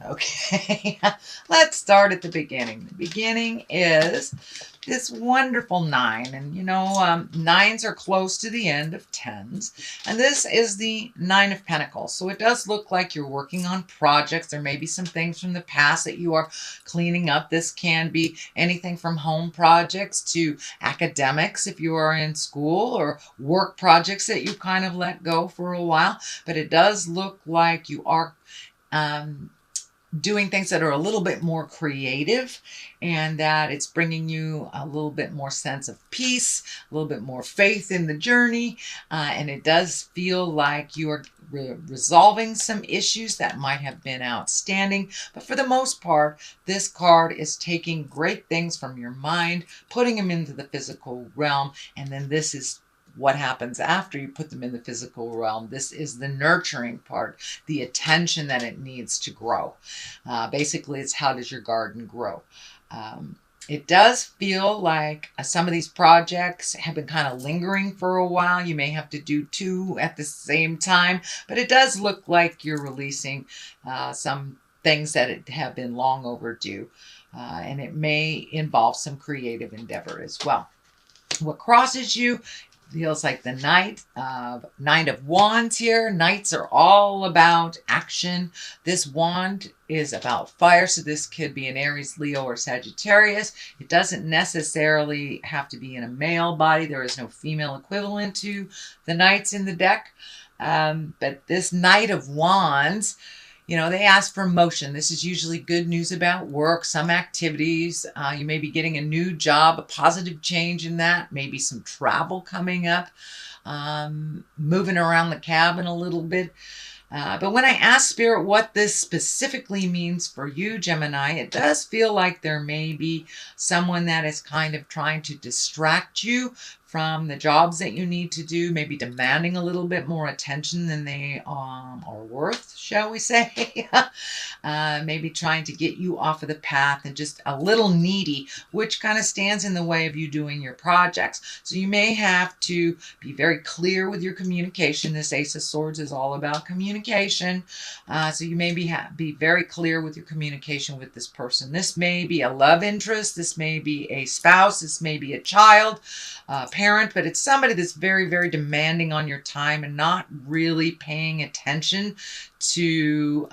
Okay, let's start at the beginning. The beginning is this wonderful nine, and nines are close to the end of tens, and this is the Nine of Pentacles. So it does look like you're working on projects. There may be some things from the past that you are cleaning up. This can be anything from home projects to academics if you are in school, or work projects that you kind of let go for a while. But it does look like you are um, doing things that are a little bit more creative, and that it's bringing you a little bit more sense of peace, a little bit more faith in the journey, and it does feel like you are resolving some issues that might have been outstanding. But for the most part, this card is taking great things from your mind, putting them into the physical realm, and then this is what happens after you put them in the physical realm. This is the nurturing part, the attention that it needs to grow. Basically, it's how does your garden grow? It does feel like some of these projects have been kind of lingering for a while. You may have to do two at the same time, but it does look like you're releasing some things that have been long overdue, and it may involve some creative endeavor as well. What crosses you feels like the Knight of Wands here. Knights are all about action. This wand is about fire, so this could be an Aries, Leo, or Sagittarius. It doesn't necessarily have to be in a male body. There is no female equivalent to the knights in the deck. But this Knight of Wands, they ask for motion. This is usually good news about work, some activities. You may be getting a new job, a positive change in that, maybe some travel coming up, moving around the cabin a little bit. But when I ask Spirit what this specifically means for you, Gemini, it does feel like there may be someone that is kind of trying to distract you from the jobs that you need to do, maybe demanding a little bit more attention than they are worth, shall we say. Maybe trying to get you off of the path and just a little needy, which kind of stands in the way of you doing your projects. So you may have to be very clear with your communication. This Ace of Swords is all about communication. So you may be very clear with your communication with this person. This may be a love interest. This may be a spouse. This may be a child, parent, but it's somebody that's very, very demanding on your time and not really paying attention to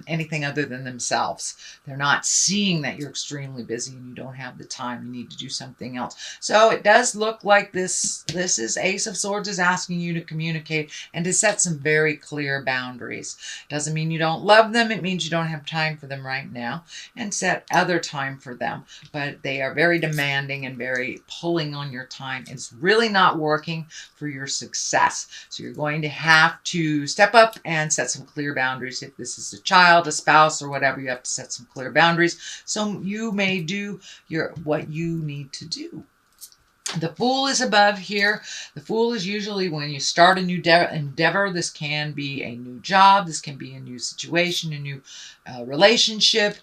anything other than themselves. They're not seeing that you're extremely busy and you don't have the time. You need to do something else. So it does look like this is Ace of Swords is asking you to communicate and to set some very clear boundaries. Doesn't mean you don't love them. It means you don't have time for them right now, and set other time for them. But they are very demanding and very pulling on your time. It's really not working for your success. So you're going to have to step up and set some clear boundaries. If this is a child, a spouse, or whatever, you have to set some clear boundaries. So you may do what you need to do. The Fool is above here. The Fool is usually when you start a new endeavor. This can be a new job. This can be a new situation, a new relationship,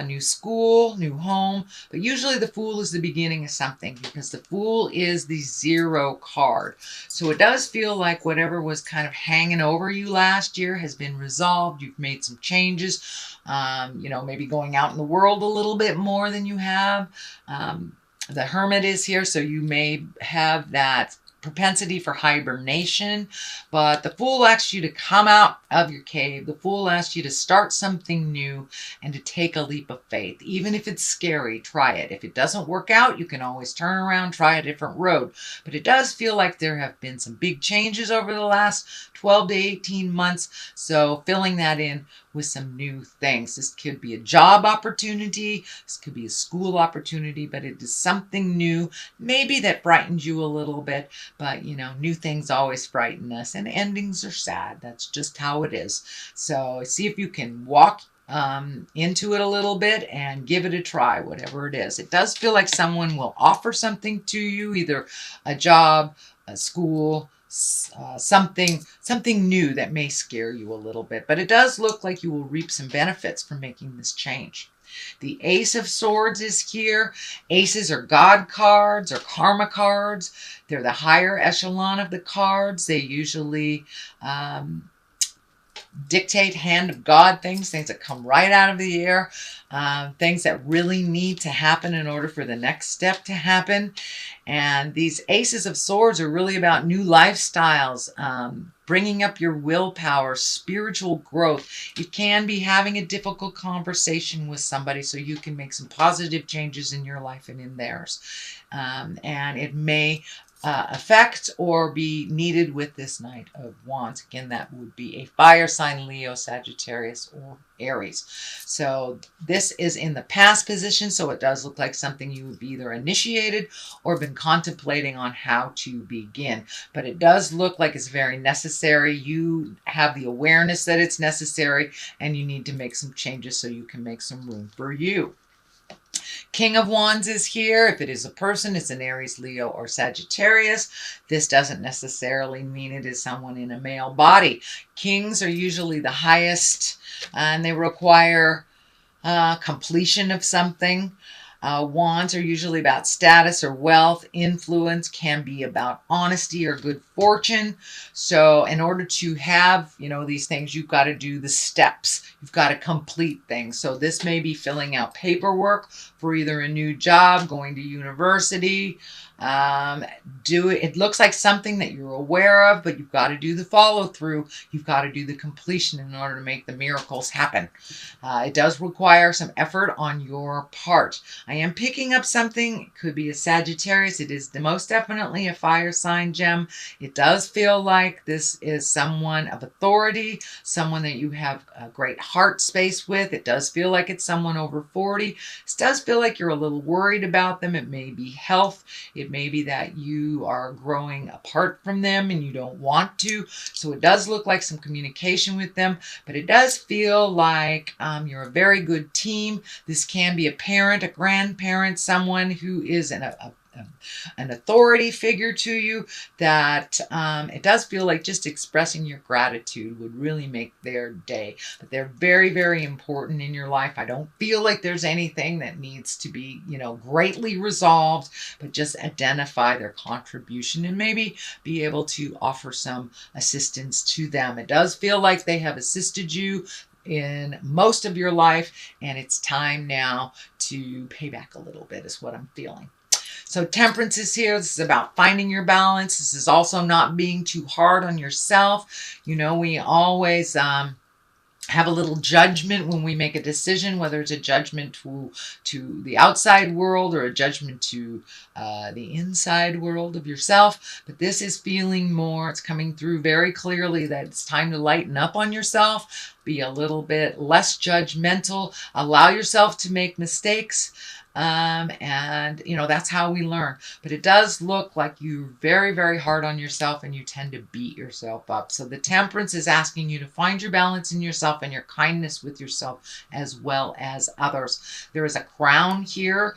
new school, new home. But usually the Fool is the beginning of something, because the Fool is the 0 card. So it does feel like whatever was kind of hanging over you last year has been resolved. You've made some changes, maybe going out in the world a little bit more than you have. The Hermit is here, so you may have that propensity for hibernation, but the Fool asks you to come out of your cave. The Fool asks you to start something new and to take a leap of faith. Even if it's scary, try it. If it doesn't work out, you can always turn around, try a different road. But it does feel like there have been some big changes over the last 12 to 18 months, so filling that in with some new things. This could be a job opportunity, this could be a school opportunity, but it is something new, maybe that frightens you a little bit. But new things always frighten us, and endings are sad. That's just how it is. So see if you can walk into it a little bit and give it a try, whatever it is. It does feel like someone will offer something to you, either a job, a school, something new that may scare you a little bit, but it does look like you will reap some benefits from making this change. The Ace of Swords is here. Aces are God cards or karma cards. They're the higher echelon of the cards. They usually dictate hand of God things that come right out of the air, things that really need to happen in order for the next step to happen. And these aces of swords are really about new lifestyles, bringing up your willpower, spiritual growth. You can be having a difficult conversation with somebody so you can make some positive changes in your life and in theirs. And it may affect or be needed with this Knight of Wands. Again, that would be a fire sign, Leo, Sagittarius, or Aries. So this is in the past position, so it does look like something you've either initiated or been contemplating on how to begin. But it does look like it's very necessary. You have the awareness that it's necessary, and you need to make some changes so you can make some room for you. King of Wands is here. If it is a person, it's an Aries, Leo, or Sagittarius. This doesn't necessarily mean it is someone in a male body. Kings are usually the highest, and they require completion of something. Wands are usually about status or wealth. Influence can be about honesty or good fortune. So in order to have, these things, you've got to do the steps. You've got to complete things. So this may be filling out paperwork for either a new job, going to university. It looks like something that you're aware of, but you've got to do the follow through. You've got to do the completion in order to make the miracles happen. It does require some effort on your part. I am picking up something. It could be a Sagittarius. It is most definitely a fire sign gem. It does feel like this is someone of authority, someone that you have a great heart space with. It does feel like it's someone over 40. It does feel like you're a little worried about them. It may be health. It may be that you are growing apart from them and you don't want to. So it does look like some communication with them, but it does feel like you're a very good team. This can be a parent, a grandparent, someone who is an authority figure to you, that it does feel like just expressing your gratitude would really make their day. But they're very, very important in your life. I don't feel like there's anything that needs to be, greatly resolved, but just identify their contribution and maybe be able to offer some assistance to them. It does feel like they have assisted you in most of your life, and it's time now to pay back a little bit is what I'm feeling. So Temperance is here. This is about finding your balance. This is also not being too hard on yourself. We always have a little judgment when we make a decision, whether it's a judgment to the outside world or a judgment to the inside world of yourself. But this is feeling more, it's coming through very clearly that it's time to lighten up on yourself, be a little bit less judgmental, allow yourself to make mistakes. And that's how we learn. But it does look like you're very, very hard on yourself and you tend to beat yourself up. So the Temperance is asking you to find your balance in yourself and your kindness with yourself as well as others. There is a crown here.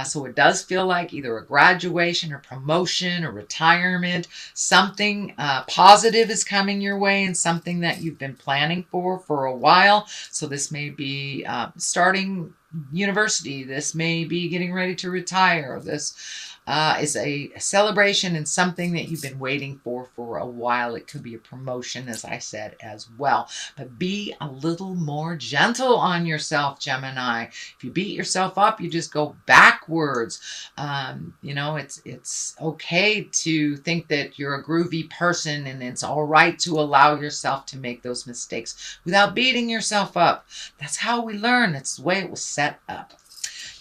So it does feel like either a graduation or promotion or retirement. Something positive is coming your way and something that you've been planning for a while. So this may be starting university. This may be getting ready to retire. This is a celebration and something that you've been waiting for a while. It could be a promotion, as I said, as well. But be a little more gentle on yourself, Gemini. If you beat yourself up, you just go backwards. It's okay to think that you're a groovy person, and it's all right to allow yourself to make those mistakes without beating yourself up. That's how we learn. That's the way it was set up.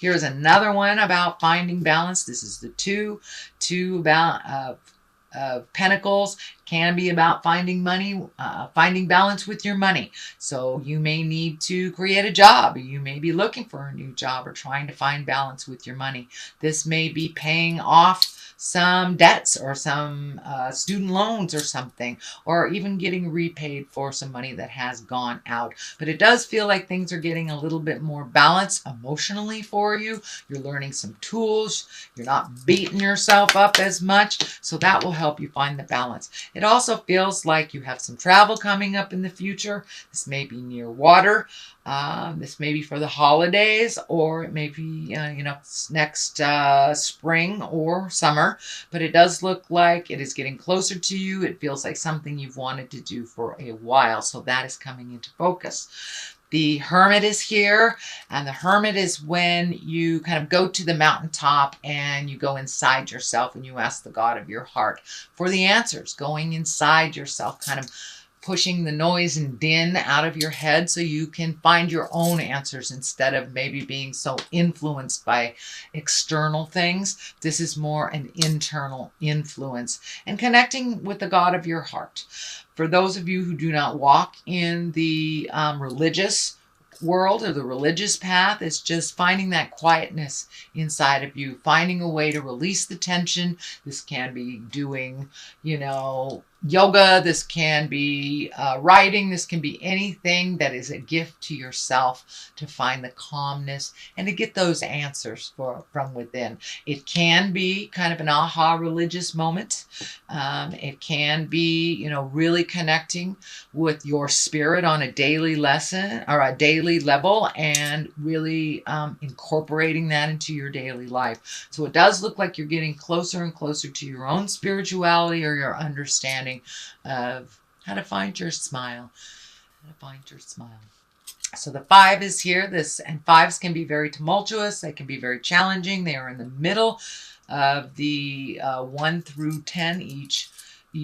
Here's another one about finding balance. This is the two about Pentacles. Can be about finding money, finding balance with your money. So you may need to create a job. You may be looking for a new job or trying to find balance with your money. This may be paying off some debts or some student loans or something, or even getting repaid for some money that has gone out. But it does feel like things are getting a little bit more balanced emotionally for you. You're learning some tools. You're not beating yourself up as much. So that will help you find the balance. It It also feels like you have some travel coming up in the future. This may be near water. This may be for the holidays, or it may be, next spring or summer. But it does look like it is getting closer to you. It feels like something you've wanted to do for a while. So that is coming into focus. The Hermit is here, and the Hermit is when you kind of go to the mountaintop and you go inside yourself and you ask the God of your heart for the answers, going inside yourself, kind of pushing the noise and din out of your head so you can find your own answers instead of maybe being so influenced by external things. This is more an internal influence and connecting with the God of your heart. For those of you who do not walk in the religious world or the religious path, it's just finding that quietness inside of you, finding a way to release the tension. This can be doing, yoga. This can be writing. This can be anything that is a gift to yourself to find the calmness and to get those answers from within. It can be kind of an aha religious moment. It can be, really connecting with your spirit on a daily lesson or a daily level and really incorporating that into your daily life. So it does look like you're getting closer and closer to your own spirituality or your understanding of how to find your smile. So the 5 is here. And 5s can be very tumultuous. They can be very challenging. They are in the middle of the 1 through 10. Each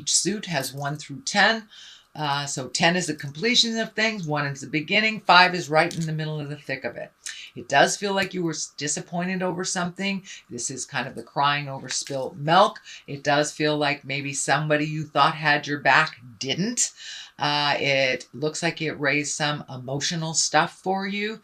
suit has 1 through 10. So 10 is the completion of things. 1 is the beginning. 5 is right in the middle of the thick of it. It does feel like you were disappointed over something. This is kind of the crying over spilt milk. It does feel like maybe somebody you thought had your back didn't. It looks like it raised some emotional stuff for you,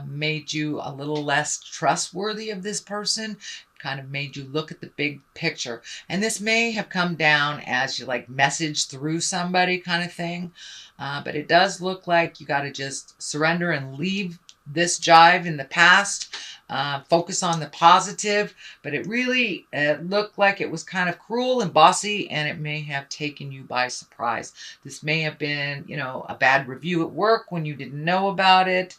made you a little less trustworthy of this person, kind of made you look at the big picture. And this may have come down as you message through somebody kind of thing. But it does look like you got to just surrender and leave this jive in the past. Focus on the positive, but it really looked like it was kind of cruel and bossy, and it may have taken you by surprise. This may have been, a bad review at work when you didn't know about it.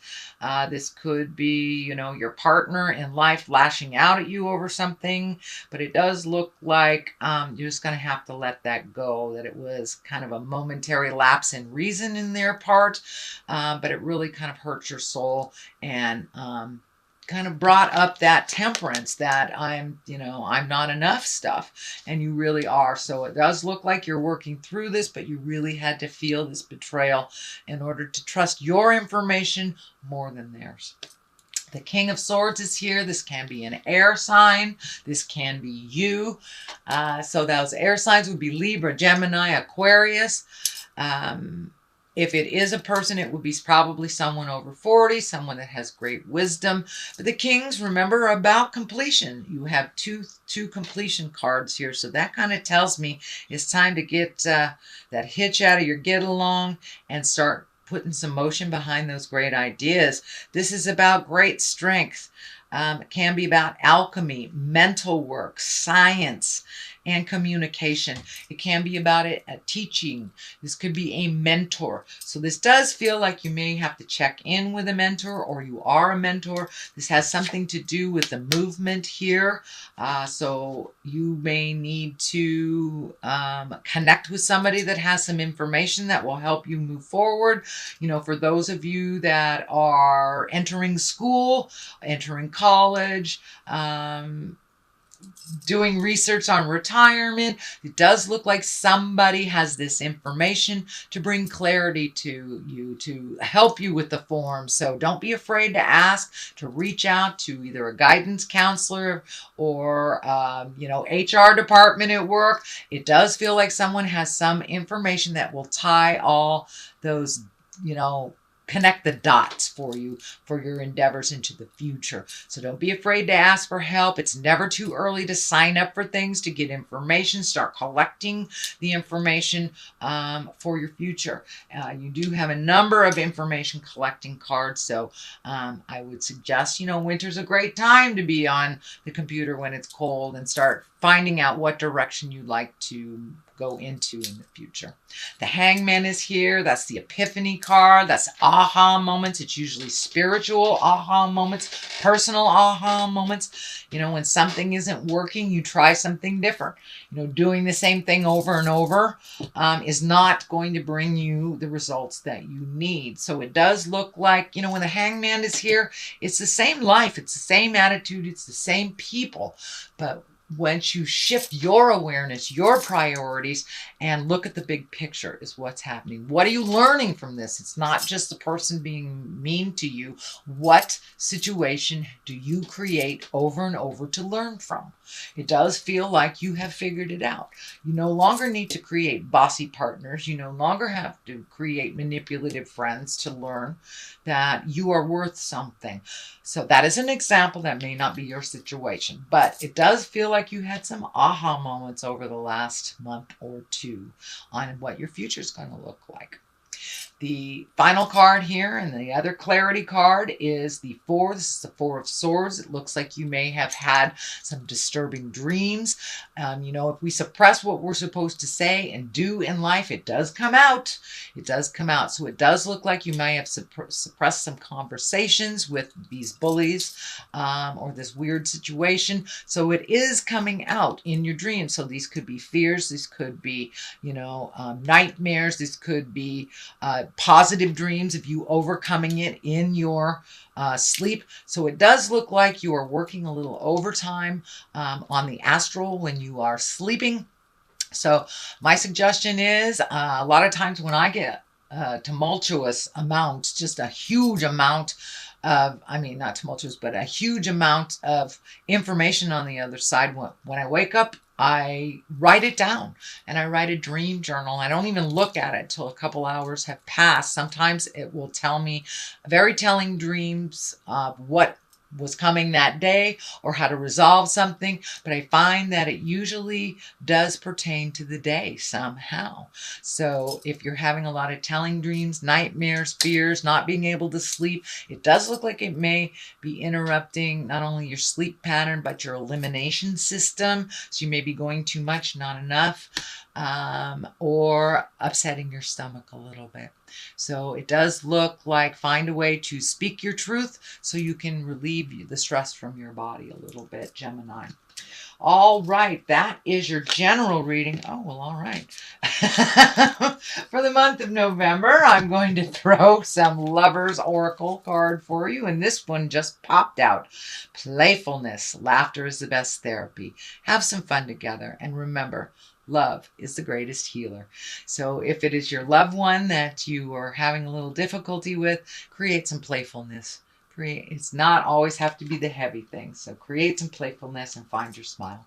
This could be, your partner in life lashing out at you over something, but it does look like you're just going to have to let that go, that it was kind of a momentary lapse in reason in their part, but it really kind of hurt your soul and kind of brought up that temperance that I'm not enough stuff, and you really are. So it does look like you're working through this, but you really had to feel this betrayal in order to trust your information more than theirs. The King of Swords is here. This can be an air sign. This can be you. So those air signs would be Libra, Gemini, Aquarius. If it is a person, it would be probably someone over 40, someone that has great wisdom. But the Kings, remember, are about completion. You have two completion cards here. So that kind of tells me it's time to get that hitch out of your get along and start putting some motion behind those great ideas. This is about great strength. It can be about alchemy, mental work, science, and communication. It can be about teaching. This could be a mentor. So this does feel like you may have to check in with a mentor, or you are a mentor. This has something to do with the movement here. So you may need to connect with somebody that has some information that will help you move forward. For those of you that are entering school, entering college, doing research on retirement, it does look like somebody has this information to bring clarity to you, to help you with the form. So don't be afraid to ask, to reach out to either a guidance counselor or, HR department at work. It does feel like someone has some information that will tie all those, connect the dots for you for your endeavors into the future. So don't be afraid to ask for help. It's never too early to sign up for things, to get information, start collecting the information for your future. You do have a number of information collecting cards, so I would suggest, winter's a great time to be on the computer when it's cold and start finding out what direction you'd like to go into in the future. The Hangman is here. That's the Epiphany card. That's aha moments. It's usually spiritual aha moments, personal aha moments. When something isn't working, you try something different. Doing the same thing over and over is not going to bring you the results that you need. So it does look like, when the Hangman is here, it's the same life, it's the same attitude, it's the same people, but once you shift your awareness, your priorities, and look at the big picture is what's happening. What are you learning from this? It's not just the person being mean to you. What situation do you create over and over to learn from? It does feel like you have figured it out. You no longer need to create bossy partners. You no longer have to create manipulative friends to learn that you are worth something. So that is an example. That may not be your situation, but it does feel like you had some aha moments over the last month or two on what your future is going to look like. The final card here and the other clarity card is the Four. This is the Four of Swords. It looks like you may have had some disturbing dreams. If we suppress what we're supposed to say and do in life, it does come out. It does come out. So it does look like you may have suppressed some conversations with these bullies or this weird situation. So it is coming out in your dreams. So these could be fears. These could be, nightmares. This could be positive dreams if you overcoming it in your sleep. So it does look like you are working a little overtime on the astral when you are sleeping. So my suggestion is a lot of times when I get tumultuous amounts, just a huge amount of, not tumultuous, but a huge amount of information on the other side. When I wake up, I write it down and I write a dream journal. I don't even look at it till a couple hours have passed. Sometimes it will tell me very telling dreams of what was coming that day or how to resolve something, but I find that it usually does pertain to the day somehow. So if you're having a lot of telling dreams, nightmares, fears, not being able to sleep, it does look like it may be interrupting not only your sleep pattern, but your elimination system. So you may be going too much, not enough, or upsetting your stomach a little bit. So it does look like find a way to speak your truth so you can relieve the stress from your body a little bit, Gemini. All right, that is your general reading. Oh, well, all right. For the month of November, I'm going to throw some Lovers Oracle card for you, and this one just popped out. Playfulness. Laughter is the best therapy. Have some fun together, and remember, love is the greatest healer. So if it is your loved one that you are having a little difficulty with, create some playfulness. It's not always have to be the heavy things. So create some playfulness and find your smile.